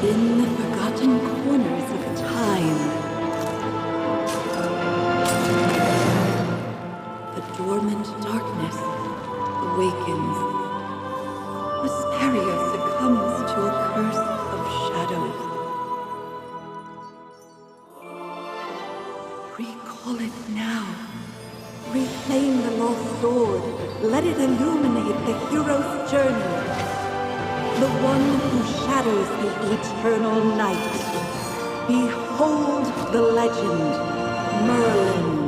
In the forgotten corners of time, the dormant darkness awakens. Esperia succumbs to a curse of shadows. Recall it now. Reclaim the lost sword. Let it illuminate the hero's journey. The one who shatters the eternal night. Behold the legend, Merlin.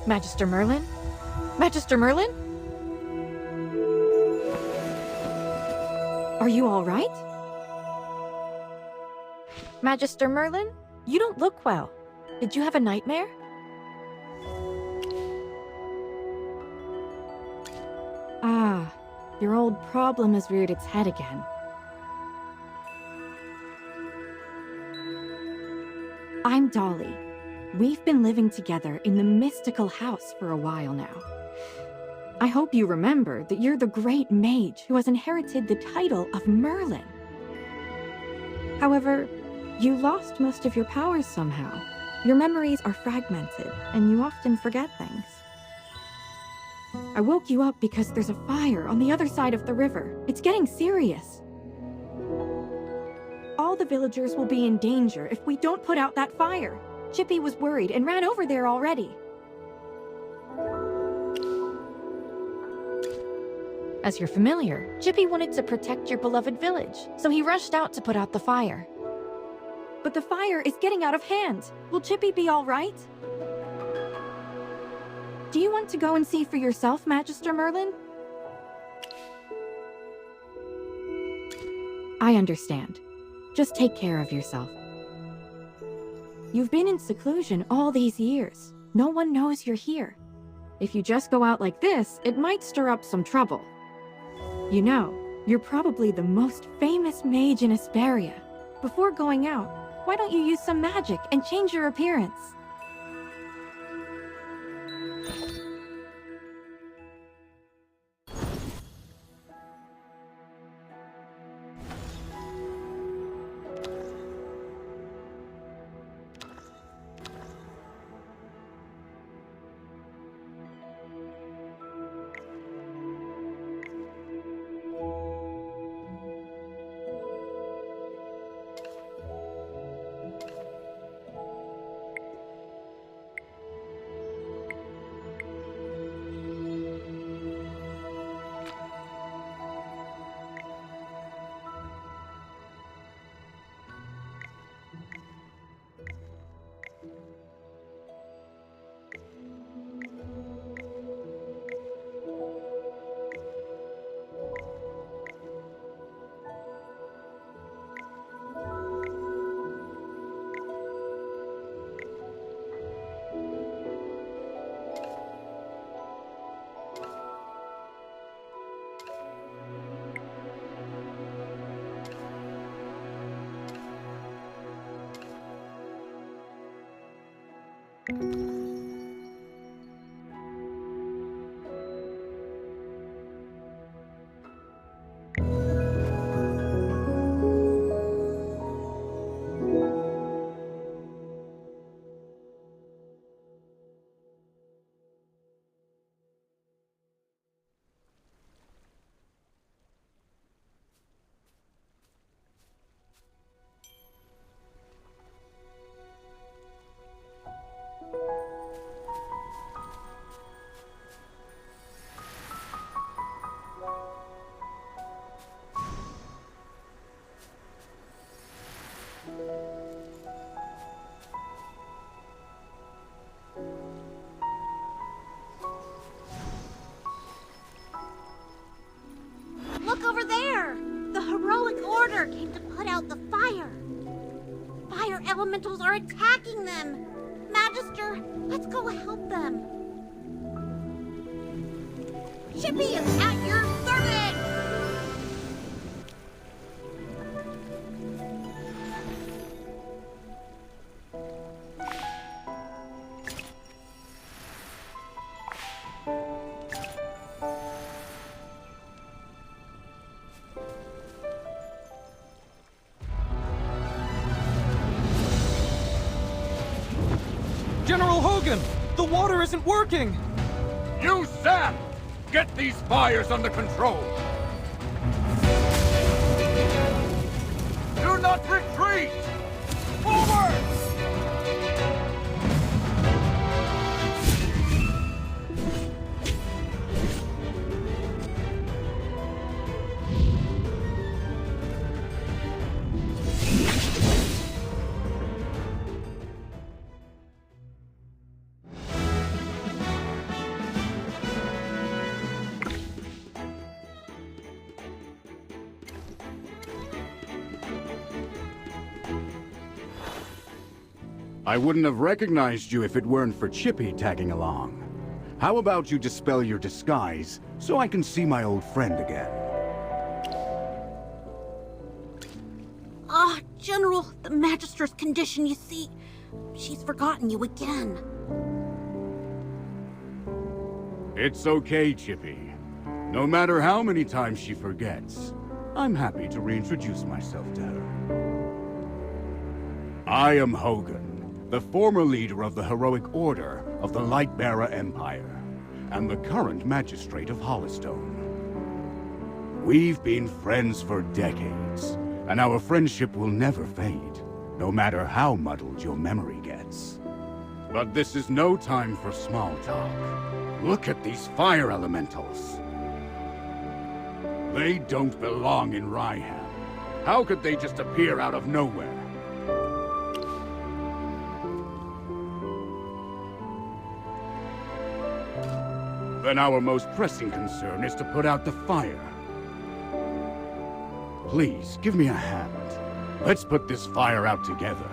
Magister Merlin? Magister Merlin? Are you all right? Magister Merlin? You don't look well. Did you have a nightmare? Ah, your old problem has reared its head again. I'm Dolly. We've been living together in the mystical house for a while now. I hope you remember that you're the great mage who has inherited the title of Merlin. However, you lost most of your powers somehow. Your memories are fragmented, and you often forget things. I woke you up because there's a fire on the other side of the river. It's getting serious. All the villagers will be in danger if we don't put out that fire. Chippy was worried and ran over there already. As you're familiar, Chippy wanted to protect your beloved village, so he rushed out to put out the fire. But the fire is getting out of hand. Will Chippy be all right? Do you want to go and see for yourself, Magister Merlin? I understand. Just take care of yourself. You've been in seclusion all these years. No one knows you're here. If you just go out like this, it might stir up some trouble. You know, you're probably the most famous mage in Esperia. Before going out, why don't you use some magic and change your appearance? elementals are attacking them! Magister, let's go help them. Chippy is at your service! General Hogan! The water isn't working! You, Sam! Get these fires under control! Do not retreat! Forward! I wouldn't have recognized you if it weren't for Chippy tagging along. How about you dispel your disguise, so I can see my old friend again? General, the Magister's condition, you see. She's forgotten you again. It's okay, Chippy. No matter how many times she forgets, I'm happy to reintroduce myself to her. I am Hogan, the former leader of the heroic order of the Lightbearer Empire, and the current magistrate of Hollystone. We've been friends for decades, and our friendship will never fade, no matter how muddled your memory gets. But this is no time for small talk. Look at these fire elementals. They don't belong in Ryham. How could they just appear out of nowhere? Then our most pressing concern is to put out the fire. Please, give me a hand. Let's put this fire out together.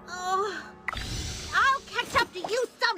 I'll catch up to you some...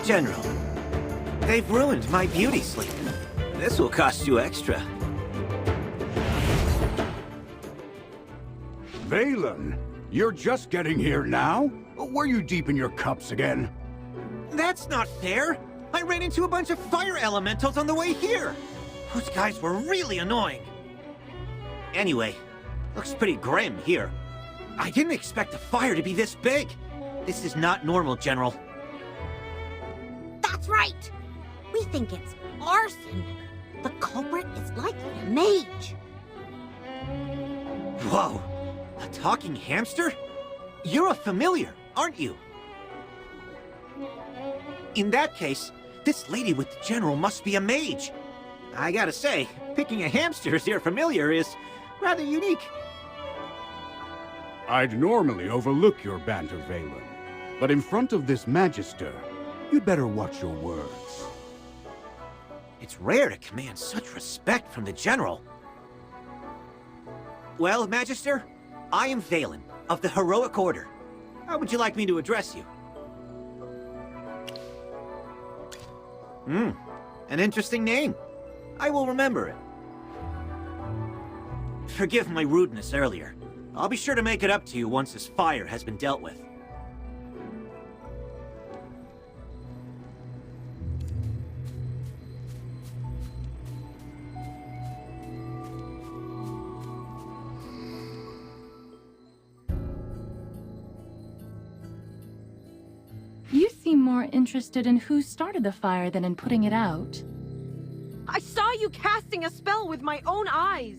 General, they've ruined my beauty sleep. This will cost you extra. Valen, you're just getting here now? Were you deep in your cups again? That's not fair! I ran into a bunch of fire elementals on the way here! Those guys were really annoying. Anyway, looks pretty grim here. I didn't expect the fire to be this big. This is not normal, General. That's right. We think it's arson. The culprit is likely a mage. Whoa! A talking hamster? You're a familiar, aren't you? In that case, this lady with the General must be a mage. I gotta say, picking a hamster as your familiar is rather unique. I'd normally overlook your banter, Valen, but in front of this Magister, you'd better watch your words. It's rare to command such respect from the General. Well, Magister, I am Valen, of the Heroic Order. How would you like me to address you? An interesting name. I will remember it. Forgive my rudeness earlier. I'll be sure to make it up to you once this fire has been dealt with. You seem more interested in who started the fire than in putting it out. I saw you casting a spell with my own eyes!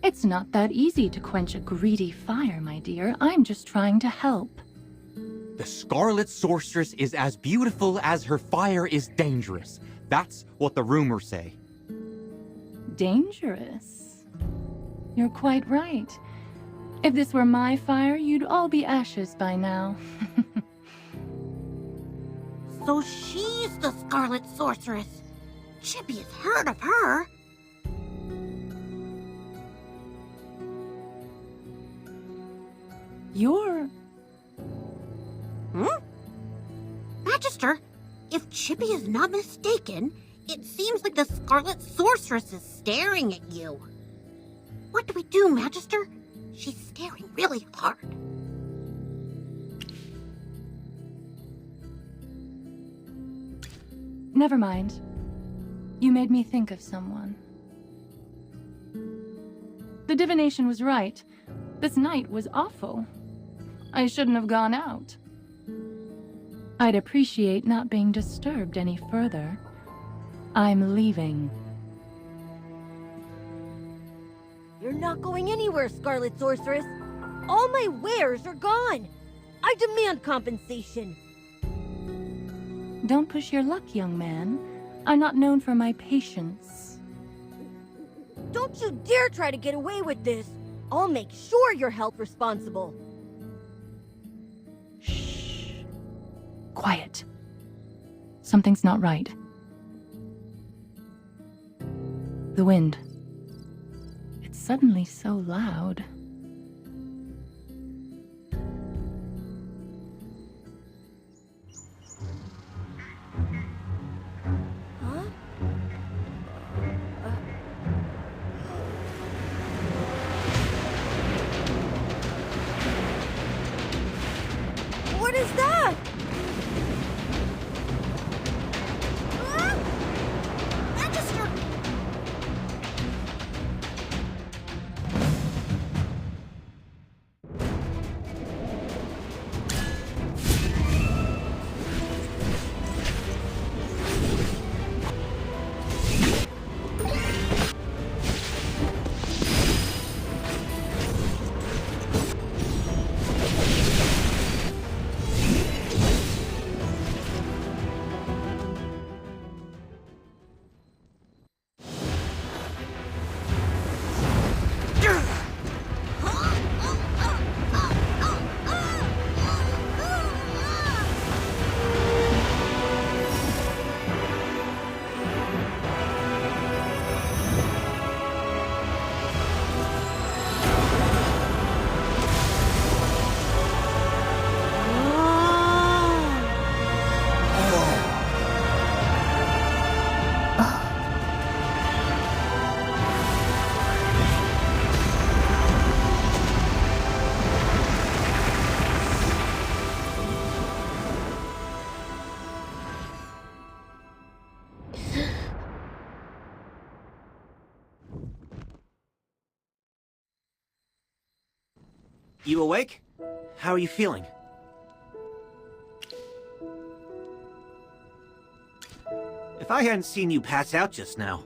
It's not that easy to quench a greedy fire, my dear. I'm just trying to help. The Scarlet Sorceress is as beautiful as her fire is dangerous. That's what the rumors say. Dangerous? You're quite right. If this were my fire, you'd all be ashes by now. So she's the Scarlet Sorceress. Chippy has heard of her. You're... Magister, if Chippy is not mistaken, it seems like the Scarlet Sorceress is staring at you. What do we do, Magister? She's staring really hard. Never mind. You made me think of someone. The divination was right. This night was awful. I shouldn't have gone out. I'd appreciate not being disturbed any further. I'm leaving. You're not going anywhere, Scarlet Sorceress. All my wares are gone. I demand compensation. Don't push your luck, young man. I'm not known for my patience. Don't you dare try to get away with this. I'll make sure you're held responsible. Shh. Quiet. Something's not right. The wind. It's suddenly so loud. What is that? Magister! You awake? How are you feeling? If I hadn't seen you pass out just now,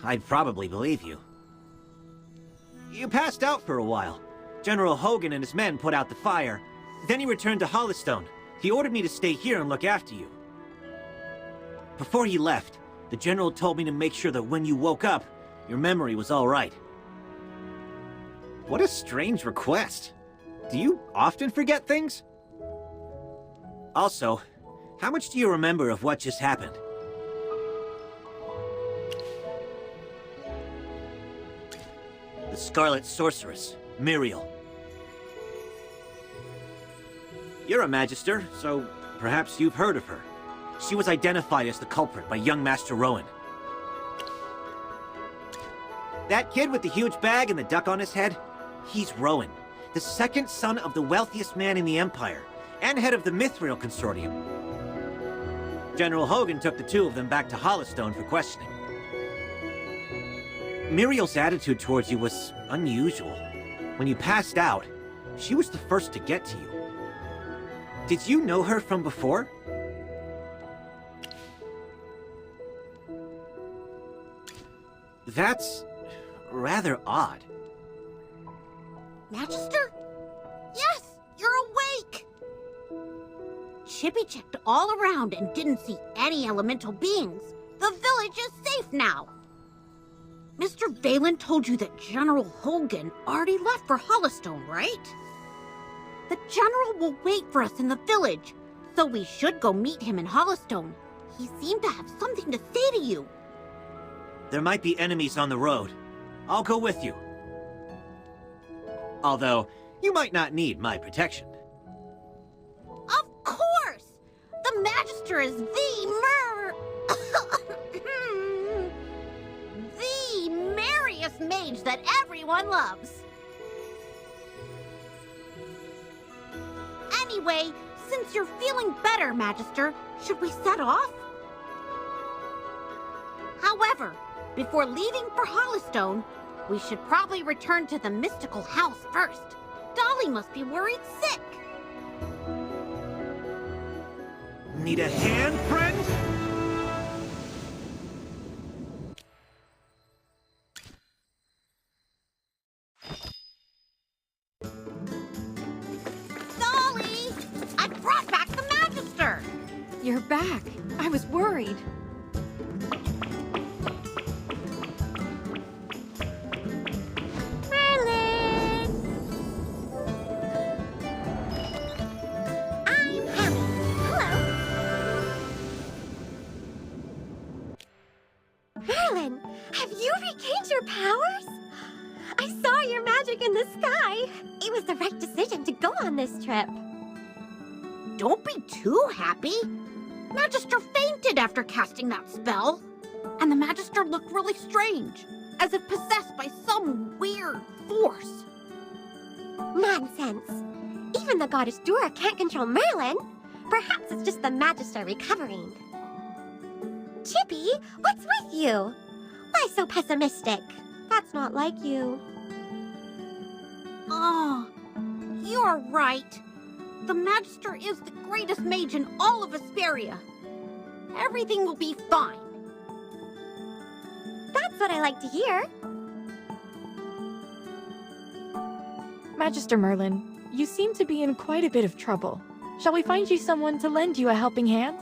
I'd probably believe you. You passed out for a while. General Hogan and his men put out the fire. Then he returned to Hollystone. He ordered me to stay here and look after you. Before he left, the General told me to make sure that when you woke up, your memory was all right. What a strange request. Do you often forget things? Also, how much do you remember of what just happened? The Scarlet Sorceress, Muriel. You're a Magister, so perhaps you've heard of her. She was identified as the culprit by young Master Rowan. That kid with the huge bag and the duck on his head? He's Rowan, the second son of the wealthiest man in the Empire, and head of the Mithril Consortium. General Hogan took the two of them back to Hollystone for questioning. Muriel's attitude towards you was unusual. When you passed out, she was the first to get to you. Did you know her from before? That's rather odd. Magister? Yes, you're awake! Chippy checked all around and didn't see any elemental beings. The village is safe now. Mr. Valen told you that General Hogan already left for Hollystone, right? The General will wait for us in the village, so we should go meet him in Hollystone. He seemed to have something to say to you. There might be enemies on the road. I'll go with you. Although, you might not need my protection. Of course! The Magister is the merriest mage that everyone loves. Anyway, since you're feeling better, Magister, should we set off? However, before leaving for Hollystone, we should probably return to the mystical house first. Dolly must be worried sick. Need a hand, friend? Dolly! I brought back the Magister! You're back. I was worried. Merlin, have you regained your powers? I saw your magic in the sky. It was the right decision to go on this trip. Don't be too happy. Magister fainted after casting that spell. And the Magister looked really strange, as if possessed by some weird force. Nonsense. Even the goddess Dura can't control Merlin. Perhaps it's just the Magister recovering. Chippy, what's with you? Why so pessimistic? That's not like you. Oh, you're right. The Magister is the greatest mage in all of Esperia. Everything will be fine. That's what I like to hear. Magister Merlin, you seem to be in quite a bit of trouble. Shall we find you someone to lend you a helping hand?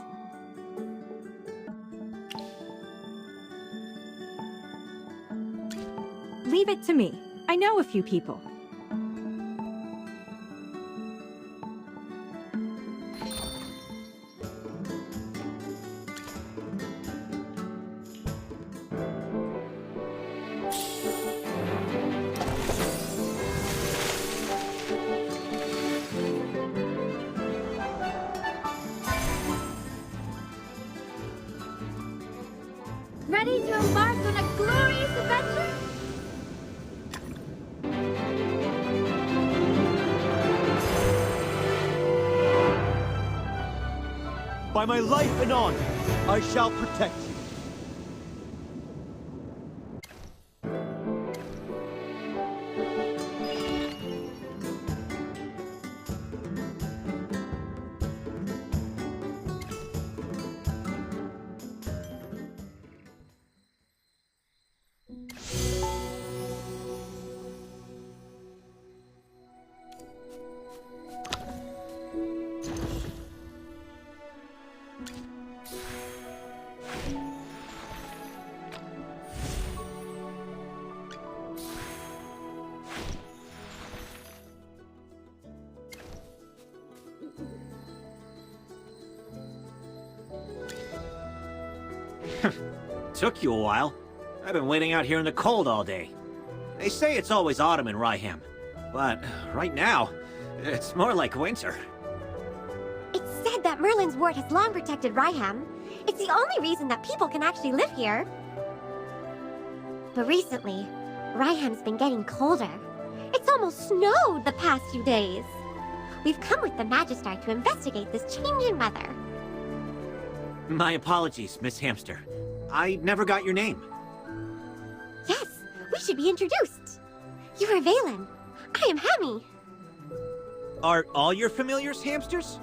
Leave it to me. I know a few people. Ready to embark on a glorious adventure? By my life and honor, I shall protect you. Took you a while. I've been waiting out here in the cold all day. They say it's always autumn in Ryham, but right now, it's more like winter. It's said that Merlin's ward has long protected Ryham. It's the only reason that people can actually live here. But recently, Ryham's been getting colder. It's almost snowed the past few days. We've come with the Magister to investigate this change in weather. My apologies, Miss Hamster. I never got your name. Yes, we should be introduced. You are Valen. I am Hemi. Are all your familiars hamsters?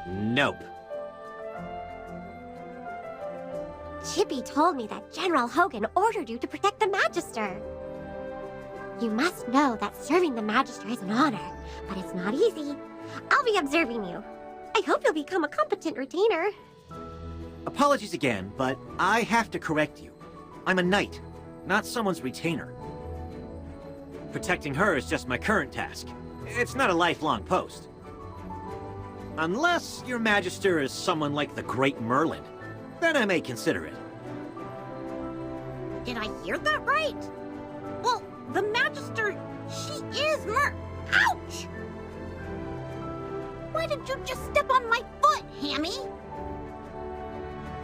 Nope. Chippy told me that General Hogan ordered you to protect the Magister. You must know that serving the Magister is an honor, but it's not easy. I'll be observing you. I hope you'll become a competent retainer. Apologies again, but I have to correct you. I'm a knight, not someone's retainer. Protecting her is just my current task. It's not a lifelong post. Unless your Magister is someone like the Great Merlin, then I may consider it. Did I hear that right? Well, the Magister, she is Ouch! Why did you just step on my foot, Hammy?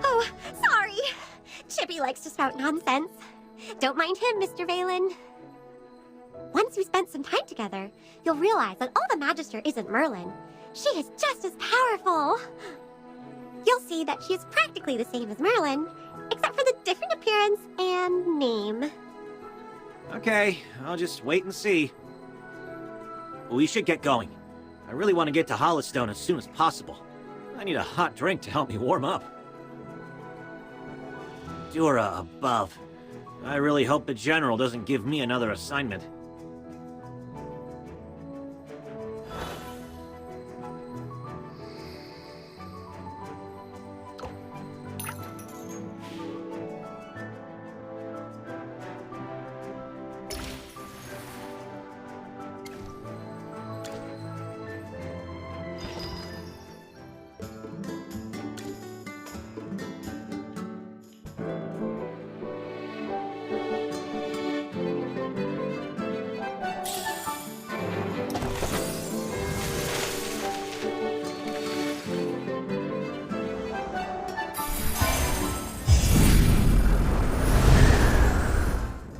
Oh, sorry. Chippy likes to spout nonsense. Don't mind him, Mr. Valen. Once we spent some time together, you'll realize that all the Magister isn't Merlin. She is just as powerful. You'll see that she is practically the same as Merlin, except for the different appearance and name. Okay, I'll just wait and see. We should get going. I really want to get to Hollowstone as soon as possible. I need a hot drink to help me warm up. Dura above. I really hope the General doesn't give me another assignment.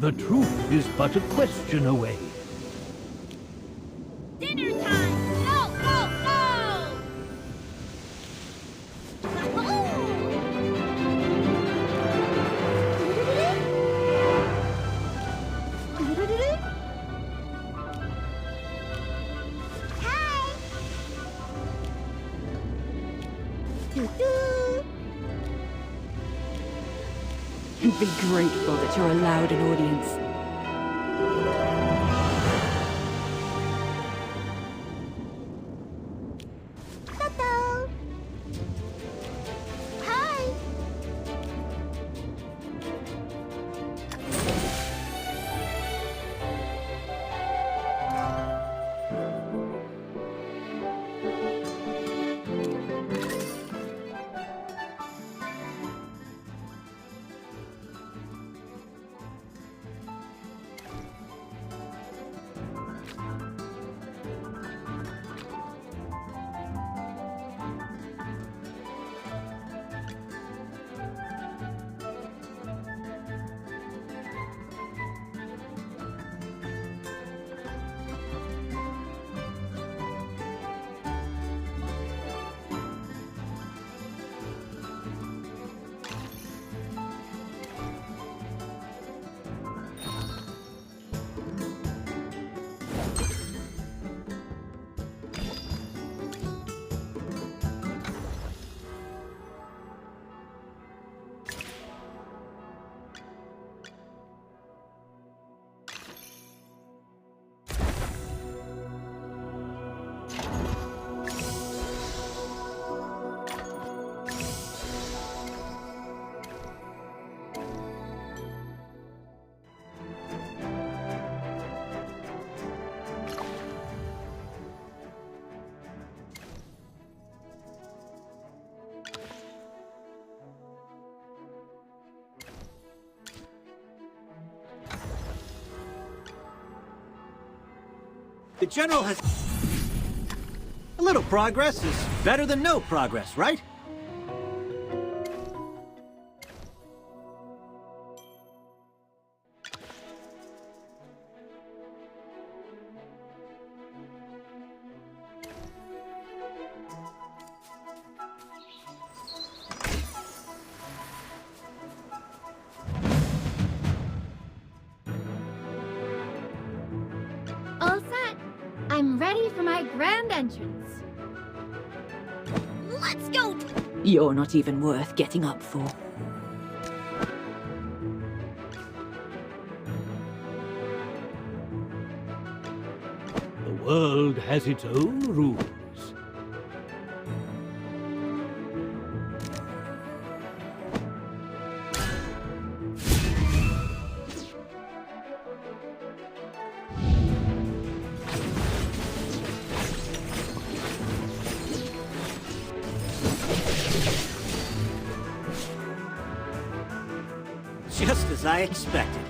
The truth is but a question away. Dinner time! Go, go, go! Hi! And be grateful that you're allowed an audience. Hello! Hi! The General has... A little progress is better than no progress, right? All set. I'm ready for my grand entrance. Let's go! You're not even worth getting up for. The world has its own rules. Just as I expected.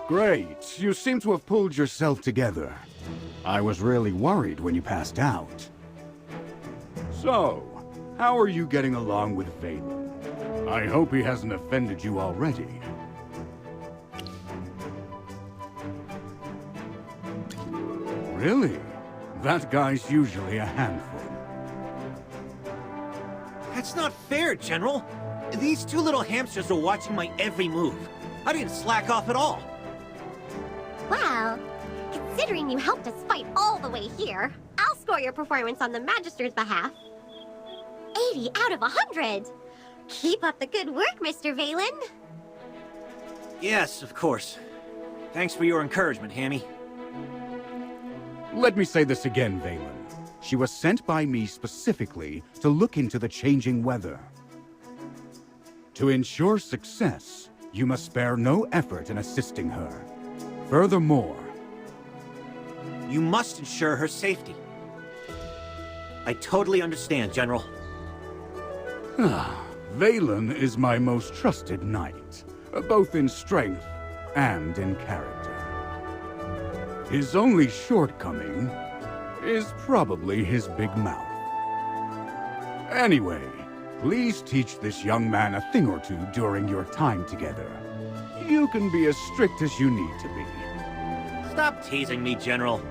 Great. You seem to have pulled yourself together. I was really worried when you passed out. So, how are you getting along with Valen? I hope he hasn't offended you already. Really? That guy's usually a handful. That's not fair, General. These two little hamsters are watching my every move. I didn't slack off at all. Well, considering you helped us fight all the way here, I'll score your performance on the Magister's behalf. 80 out of 100! Keep up the good work, Mr. Valen. Yes, of course. Thanks for your encouragement, Hammy. Let me say this again, Valen. She was sent by me specifically to look into the changing weather. To ensure success, you must spare no effort in assisting her. Furthermore, you must ensure her safety. I totally understand, General. Valen is my most trusted knight, both in strength and in character. His only shortcoming is probably his big mouth. Anyway, please teach this young man a thing or two during your time together. You can be as strict as you need to be. Stop teasing me, General.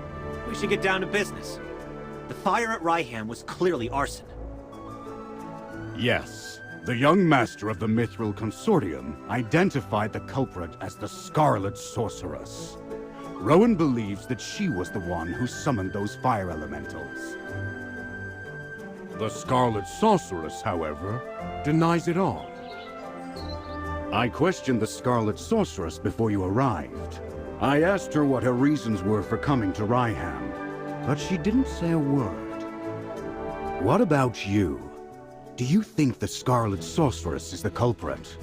We should get down to business. The fire at Ryham was clearly arson. Yes, the young master of the Mithril Consortium identified the culprit as the Scarlet Sorceress. Rowan believes that she was the one who summoned those fire elementals. The Scarlet Sorceress, however, denies it all. I questioned the Scarlet Sorceress before you arrived. I asked her what her reasons were for coming to Ryham, but she didn't say a word. What about you? Do you think the Scarlet Sorceress is the culprit?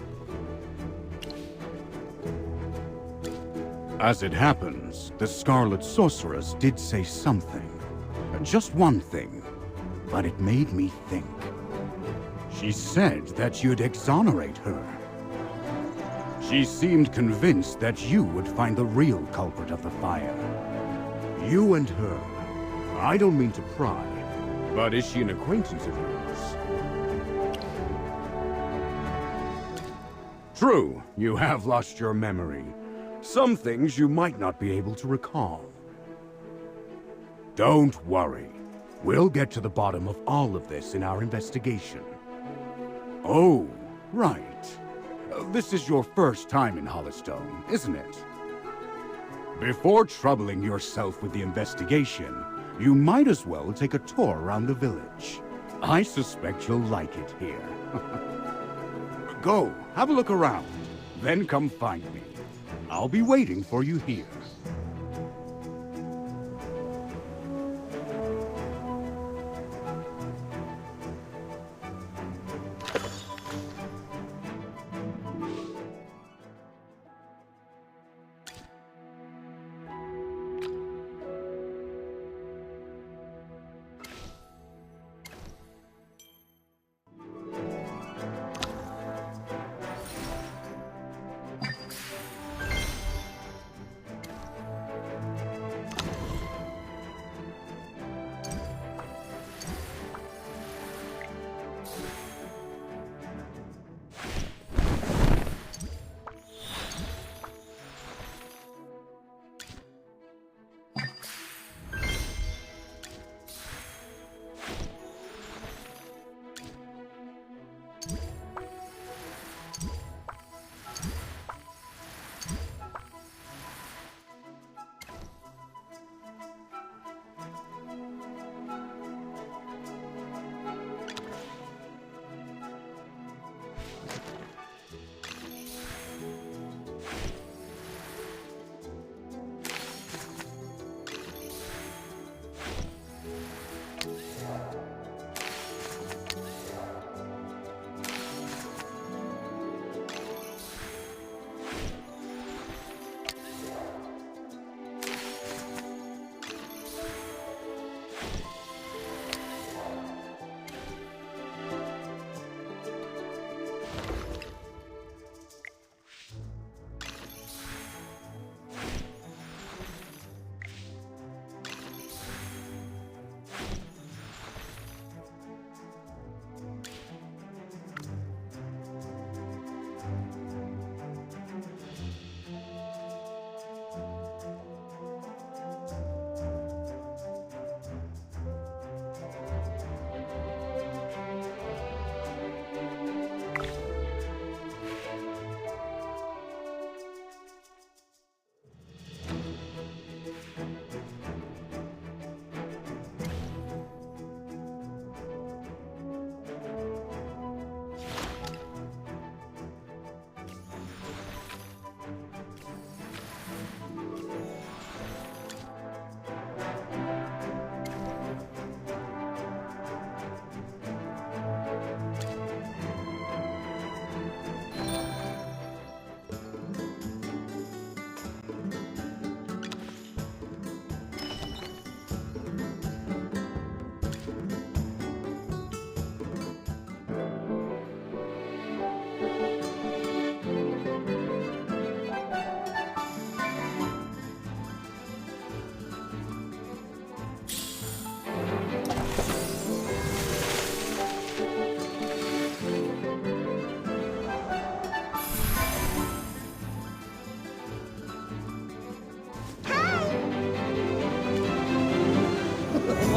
As it happens, the Scarlet Sorceress did say something. Just one thing, but it made me think. She said that you'd exonerate her. She seemed convinced that you would find the real culprit of the fire. You and her. I don't mean to pry, but is she an acquaintance of yours? True, you have lost your memory. Some things you might not be able to recall. Don't worry. We'll get to the bottom of all of this in our investigation. Oh, right. This is your first time in Hollowstone, isn't it? Before troubling yourself with the investigation, you might as well take a tour around the village. I suspect you'll like it here. Go, have a look around, then come find me. I'll be waiting for you here.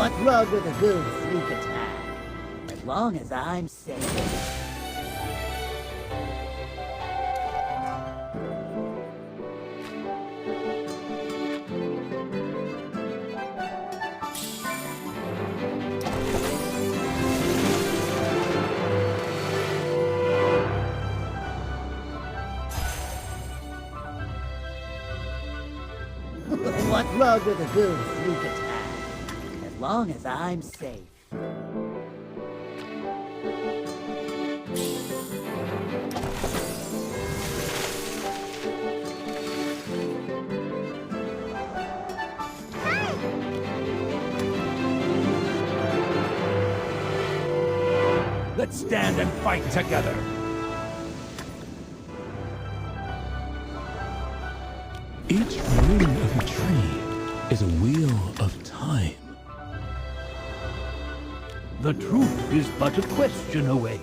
What's wrong with a good sneak attack? As long as I'm safe. What's wrong with a good sneak attack? As long as I'm safe. Let's stand and fight together. Each ring of a tree is a wheel of time. The truth is but a question away.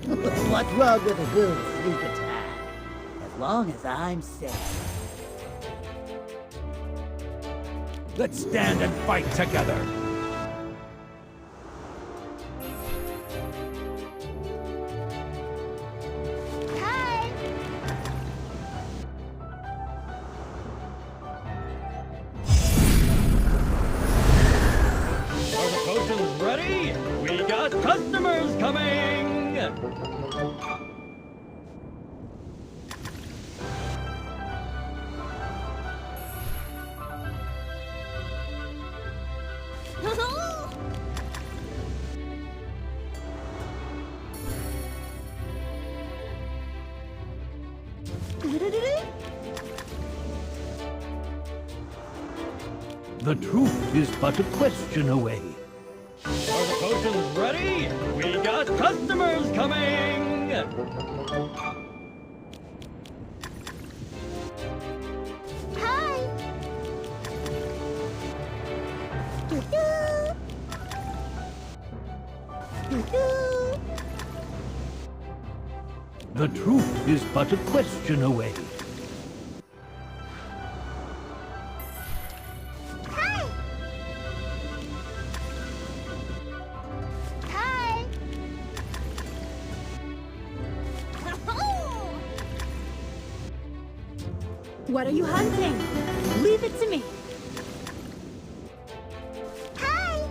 What's wrong with a good sneak attack? As long as I'm safe. Let's stand and fight together. Hi! Are the potions ready? We got customers coming! The truth is but a question away. Are the potions ready? We got customers coming! Hi! Doo-doo! Doo-doo! The truth is but a question away. Hi! Hi! What are you hunting? Leave it to me. Hi!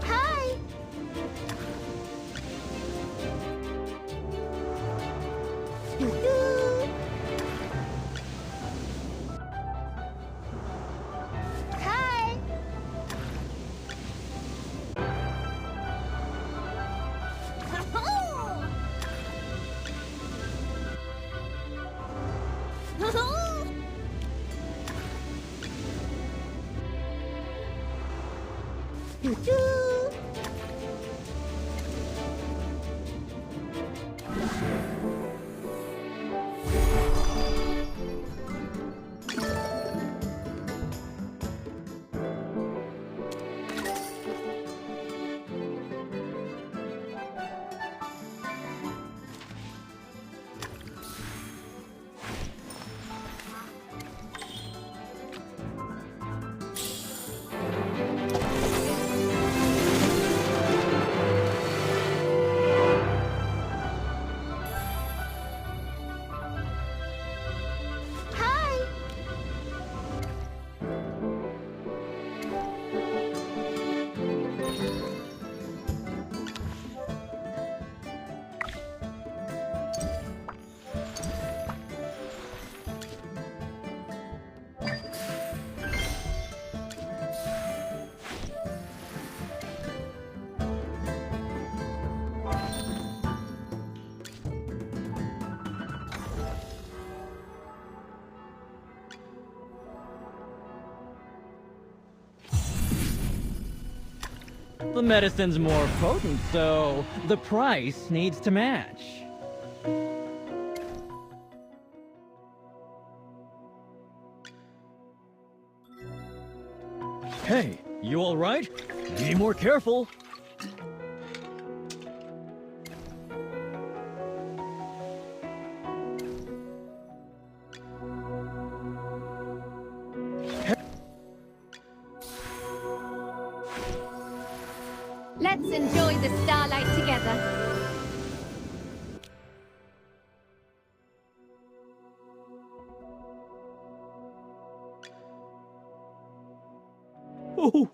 Hi! Doo-doo! Hi! Doo-doo! The medicine's more potent, so the price needs to match. Hey, you alright? Be more careful. Let's enjoy the starlight together. Oh.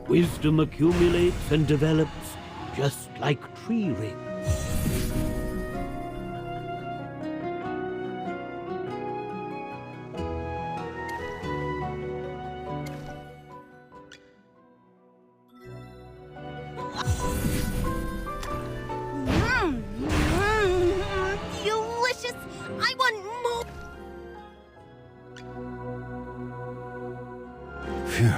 Wisdom accumulates and develops just like tree rings. Delicious! I want more! Phew.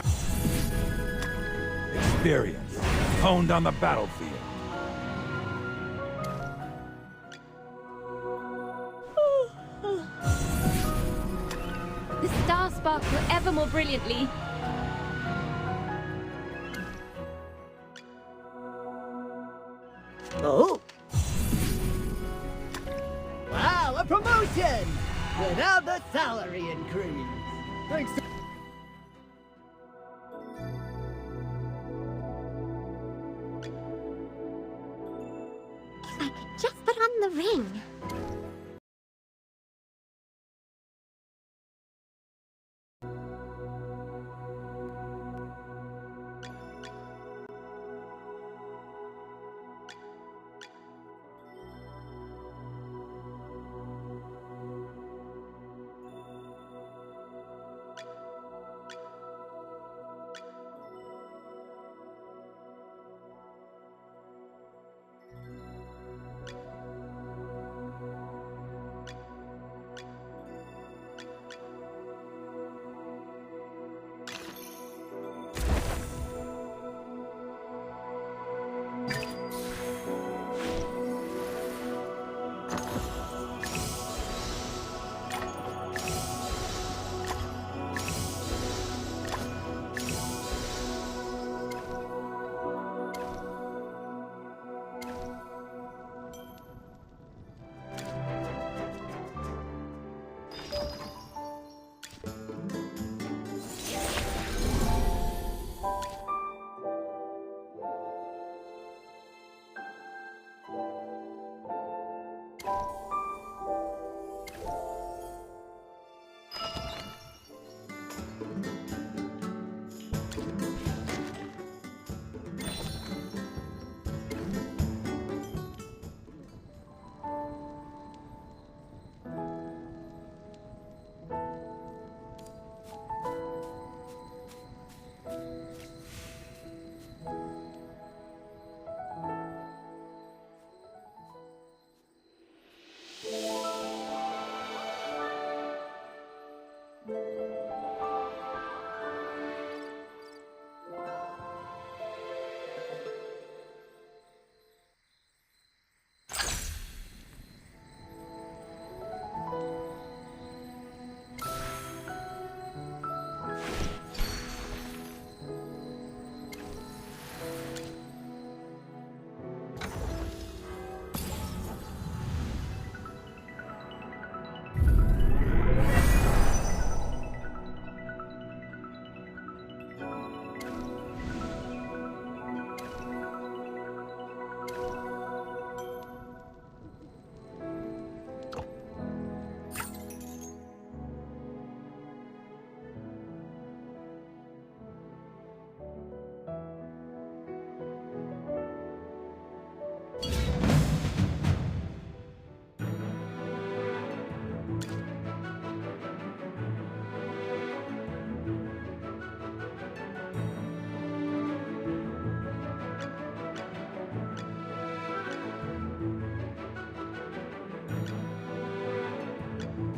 Experience honed on the battlefield. The stars sparkle ever more brilliantly. Oh! Wow, a promotion! Without the salary increase. Thanks to If I could just put on the ring.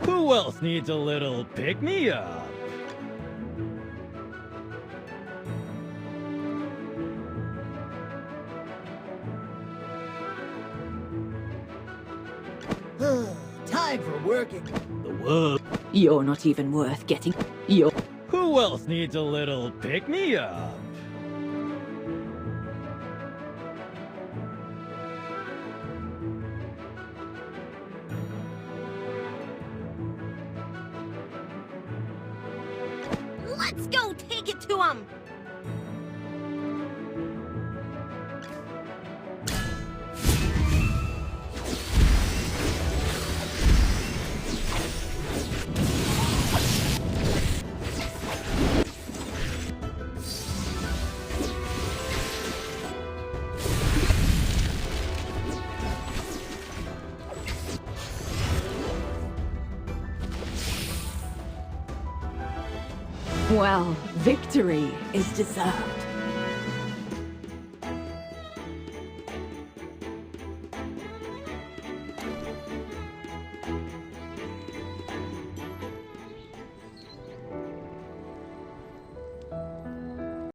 Who else needs a little pick-me-up? Time for working. The world. You're not even worth getting. You're. Who else needs a little pick-me-up? Let's go take it to him! Well, victory is deserved.